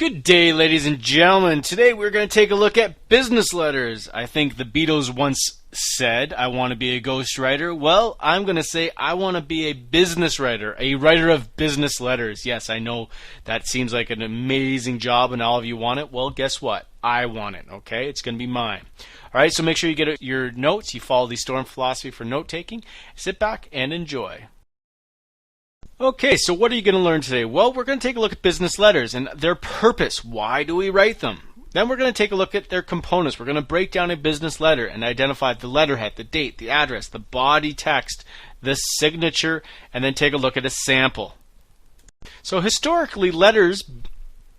Good day, ladies and gentlemen. Today we're going to take a look at business letters. I think the Beatles once said, I want to be a ghostwriter. Well, I'm going to say I want to be a business writer, a writer of business letters. Yes, I know that seems like an amazing job and all of you want it. Well, guess what? I want it, okay? It's going to be mine. All right, so make sure you get your notes. You follow the STORM philosophy for note-taking. Sit back and enjoy. Okay, so what are you going to learn today? Well, we're going to take a look at business letters and their purpose. Why do we write them? Then we're going to take a look at their components. We're going to break down a business letter and identify the letterhead, the date, the address, the body text, the signature, and then take a look at a sample. So historically, letters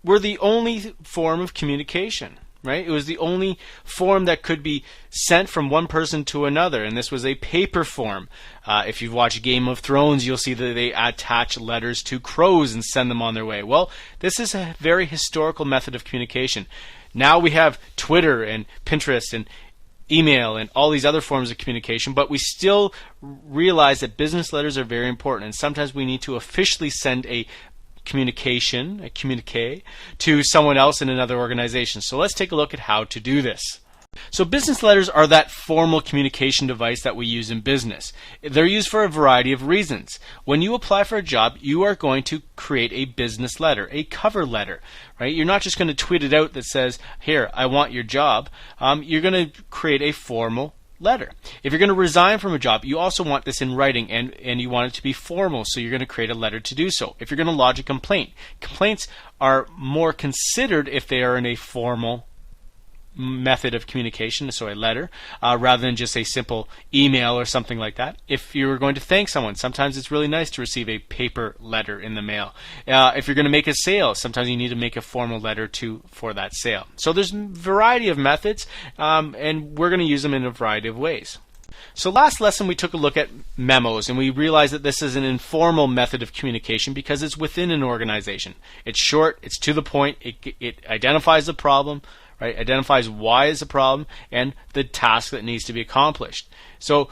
were the only form of communication. Right? It was the only form that could be sent from one person to another, and this was a paper form. If you've watched Game of Thrones, you'll see that they attach letters to crows and send them on their way. Well, this is a very historical method of communication. Now we have Twitter and Pinterest and email and all these other forms of communication, but we still realize that business letters are very important, and sometimes we need to officially send a communique to someone else in another organization. So let's take a look at how to do this. So business letters are that formal communication device that we use in business. They're used for a variety of reasons. When you apply for a job, you are going to create a business letter, a cover letter, right? You're not just going to tweet it out that says, here, I want your job. You're going to create a formal letter. If you're going to resign from a job, you also want this in writing and you want it to be formal, so you're going to create a letter to do so. If you're going to lodge a complaint, complaints are more considered if they are in a formal method of communication, so a letter, rather than just a simple email or something like that. If you're going to thank someone, sometimes it's really nice to receive a paper letter in the mail. If you're going to make a sale, sometimes you need to make a formal letter for that sale. So there's a variety of methods, and we're going to use them in a variety of ways. So last lesson we took a look at memos, and we realized that this is an informal method of communication because it's within an organization. It's short, it's to the point, it identifies the problem, right? Identifies why is a problem and the task that needs to be accomplished. So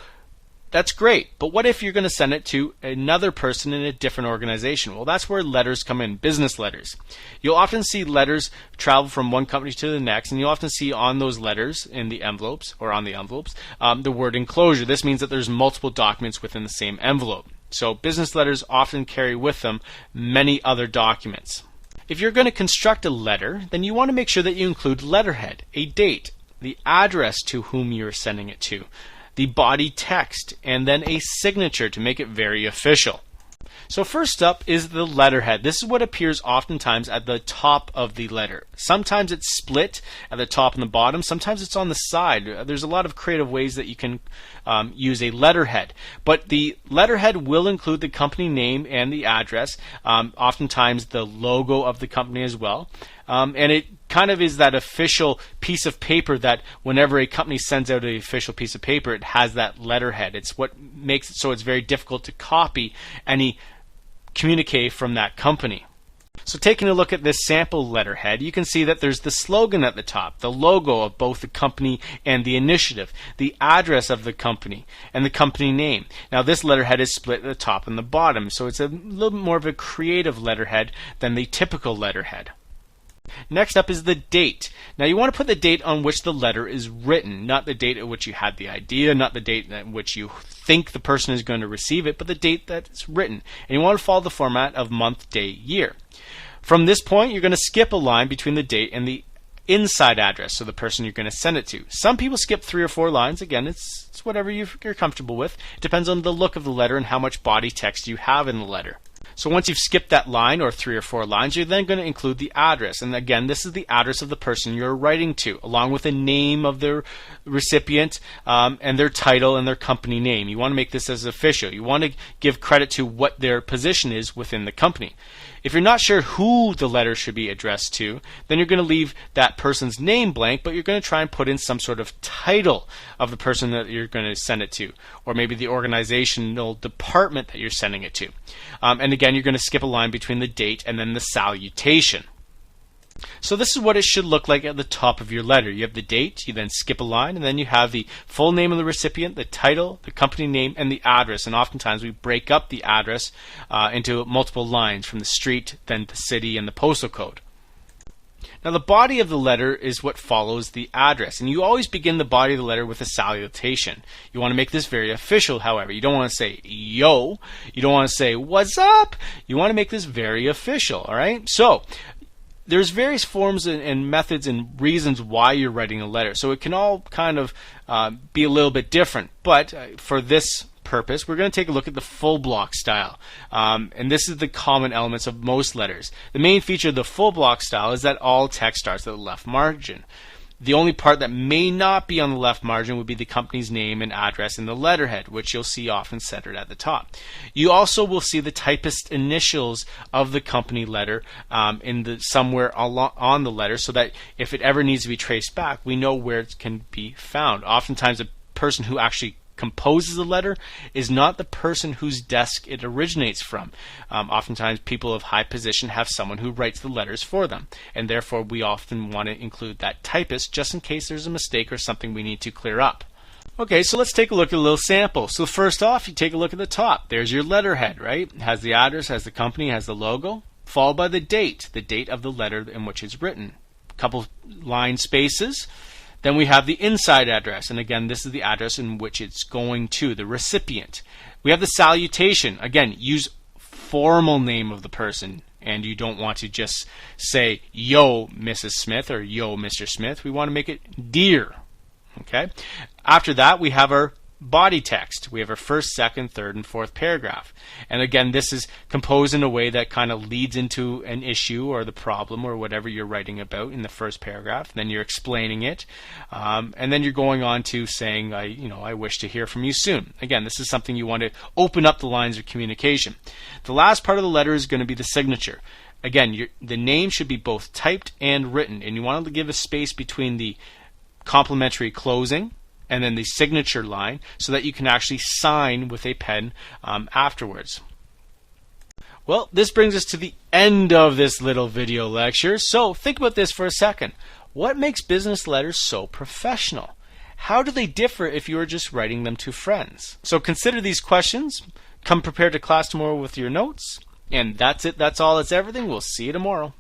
that's great, but what if you're going to send it to another person in a different organization? Well, that's where letters come in, business letters. You'll often see letters travel from one company to the next, and you'll often see on those letters in the envelopes, or on the envelopes, the word enclosure. This means that there's multiple documents within the same envelope. So business letters often carry with them many other documents. If you're going to construct a letter, then you want to make sure that you include letterhead, a date, the address to whom you're sending it to, the body text, and then a signature to make it very official. So first up is the letterhead. This is what appears oftentimes at the top of the letter. Sometimes it's split at the top and the bottom. Sometimes it's on the side. There's a lot of creative ways that you can use a letterhead. But the letterhead will include the company name and the address, oftentimes the logo of the company as well. And it kind of is that official piece of paper that whenever a company sends out an official piece of paper, it has that letterhead. It's what makes it so it's very difficult to copy any communique from that company. So taking a look at this sample letterhead, you can see that there's the slogan at the top, the logo of both the company and the initiative, the address of the company, and the company name. Now this letterhead is split at the top and the bottom, so it's a little bit more of a creative letterhead than the typical letterhead. Next up is the date. Now you want to put the date on which the letter is written, not the date at which you had the idea, not the date at which you think the person is going to receive it, but the date that it's written. And you want to follow the format of month, day, year. From this point, you're going to skip a line between the date and the inside address, so the person you're going to send it to. Some people skip 3 or 4 lines. Again, it's whatever you're comfortable with. It depends on the look of the letter and how much body text you have in the letter. So once you've skipped that line or 3 or 4 lines, you're then going to include the address. And again, this is the address of the person you're writing to, along with the name of the recipient and their title and their company name. You want to make this as official. You want to give credit to what their position is within the company. If you're not sure who the letter should be addressed to, then you're going to leave that person's name blank, but you're going to try and put in some sort of title of the person that you're going to send it to, or maybe the organizational department that you're sending it to. And again, you're going to skip a line between the date and then the salutation. So this is what it should look like at the top of your letter. You have the date, you then skip a line, and then you have the full name of the recipient, the title, the company name, and the address. And oftentimes we break up the address into multiple lines, from the street, then the city, and the postal code. Now the body of the letter is what follows the address, and you always begin the body of the letter with a salutation. You want to make this very official, however. You don't want to say yo, you don't want to say what's up, you want to make this very official, alright? So there's various forms and methods and reasons why you're writing a letter, so it can all kind of be a little bit different, but for this purpose, we're going to take a look at the full block style. And this is the common elements of most letters. The main feature of the full block style is that all text starts at the left margin. The only part that may not be on the left margin would be the company's name and address in the letterhead, which you'll see often centered at the top. You also will see the typist initials of the company letter somewhere on the letter, so that if it ever needs to be traced back, we know where it can be found. Oftentimes, the person who actually composes the letter is not the person whose desk it originates from. Oftentimes people of high position have someone who writes the letters for them, and therefore we often want to include that typist just in case there's a mistake or something we need to clear up. Okay, so let's take a look at a little sample. So first off, you take a look at the top. There's your letterhead, right? It has the address, has the company, has the logo, followed by the date of the letter in which it's written. A couple line spaces. Then we have the inside address, and again, this is the address in which it's going to, the recipient. We have the salutation. Again, use formal name of the person, and you don't want to just say, yo, Mrs. Smith, or yo, Mr. Smith. We want to make it dear. Okay. After that, we have our body text. We have our first, second, third, and fourth paragraph. And again, this is composed in a way that kind of leads into an issue or the problem or whatever you're writing about in the first paragraph. Then you're explaining it, and then you're going on to saying, I wish to hear from you soon. Again, this is something you want to open up the lines of communication. The last part of the letter is going to be the signature. Again, the name should be both typed and written, and you want to give a space between the complimentary closing and then the signature line, so that you can actually sign with a pen afterwards. Well, this brings us to the end of this little video lecture. So think about this for a second. What makes business letters so professional? How do they differ if you are just writing them to friends? So consider these questions. Come prepared to class tomorrow with your notes. And that's it. That's all. It's everything. We'll see you tomorrow.